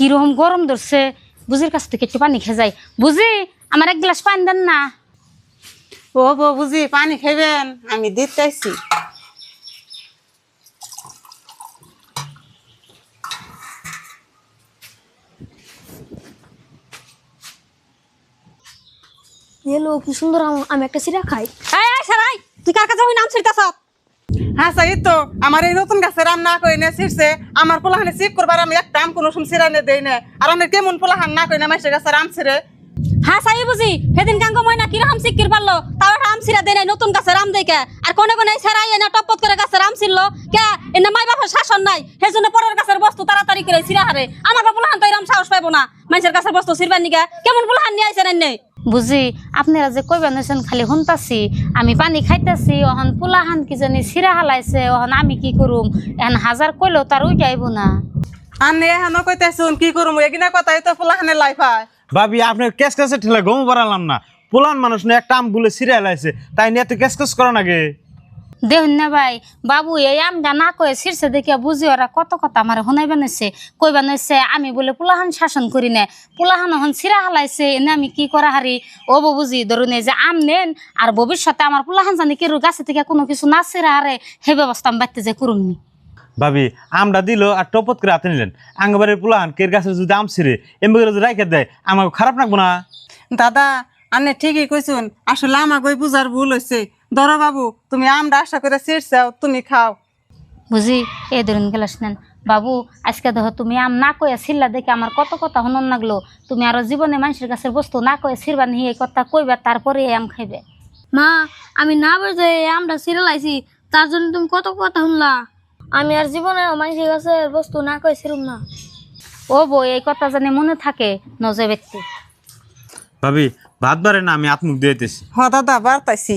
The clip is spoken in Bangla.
কিরকম গরম ধরছে। বুঝির কাছ থেকে একটু পানি খেয়ে যাই। বুঝি আমার এক গ্লাস পানি দেন না। ও বউ বুঝি পানি খাইবেন? আমি দিতেছি। এলো কি সুন্দর আমি একটা সিরা খাই। এই সারাই তুই কার কাছে ওই নাম ছিড়তাছ? হ্যাঁ সাই তো আমার এই নতুন গাছের রাম না কই না ছিড়ছে। আমার পোলাহানে চিপ করবার আমি একটা আম কোনো সময় ছিড়াইনে দেই না। আর আমার কেমন পোলাহান না কই না মাসে গাছের আম ছিড়ে। হ্যাঁ সাই বুঝি সেদিন গাঙ্গ ময়না কিরকম সিকির পারলো, তাও একটা আম ছিড়া দেয় নাই নতুন গাছের আম দেখে। আর কোনে কোনে সেরাই এনে টপত করে গাছের আম ছিড়লো কে? এনে মাই বাপের শাসন নাই, সেই জন্য পরের গাছের বস্তু তাড়াতাড়ি করে ছিড়া হারে। আমার পোলাহান তো এরকম সাহস পাইবো না মানুষের গাছের বস্তু ছিড়বার নিকে। কেমন পোলাহান নিয়ে আইছেন এনে? বুঝি আপনারা যে কইবেন হয়েছেন খালি শুনতাছি, আমি পানি খাইতাছি। অহন পোলাহান কি জানি ছিঁড়া হালাইছে, অহন আমি কি করুম? এখন হাজার কইলেও তার উঠে আইব না। আনে এখন কইতেছুন কি করুম? এগিনা কথাই তো পোলাহানের লাইফায়। ভাবি আপনার ক্যাশ ক্যাশে ঠেলে ঘুম পারালাম না। পোলান মানুষ না একটা আম বলে ছিঁড়ে লাইছে, তাই নিয়ে এত ক্যাশ ক্যাশ করা নাগে। দেখুন না ভাই, বাবু এই আমটা না কয়ে ছিঁড়ছে দেখিয়া বুঝি ওরা কত কথা আমার শুনাইবেন হয়েছে, কইবেন হয়েছে আমি বলে পোলাহান শাসন করি না। পোলাহান হন ছিঁড়া হালাইছে, এনে আমি কি করা হারি? ও বুঝি ধরুন এই যে আম নেন, আর ভবিষ্যতে আমার পোলাহান জানি কেউ গাছে থেকে কোনো কিছু না ছিঁড়া হারে, সেই ব্যবস্থা আমি বাড়তে যে করুননি। ভাবি আমটা দিল আর টপত করে হাতে নিলেন। আঙ্গবারের পোলাহান কের গাছে যদি আম ছিঁড়ে এমনি করে যদি রাইখে দেয় আমাকে খারাপ লাগবো না? দাদা আনে ঠিকই কইছুন, আসলে আমাকে ওই বুঝার ভুল হয়েছে। ধরো বাবু তুমি আমটা আশা করে ছিড়ছাও, তুমি খাও। বুঝি এই ধরুন গেলাস নেন। বাবু আজকে দেখো তুমি আম না কয়ে ছিল্লা দেখে আমার কত কথা হনন লাগলো। তুমি আরো জীবনে মানুষের কাছে বস্তু না কয়ে ছিড়বা নিয়ে এই কথা কইবা, তারপরে এই আম খাইবে। মা আমি না বুঝে আমরা সিরা লাইছি, তার জন্য তুমি কত কথা শুনলা। আমি আর জীবনে মানুষের কাছে বস্তু না কই ছিরুম না। ও বই এই কথা জানি মনে থাকে নজর ব্যক্তি। ভাবি ভাত বাড়ে না, আমি আত্মুখ দিয়েতেছি। হ দাদা বার্তাইছি।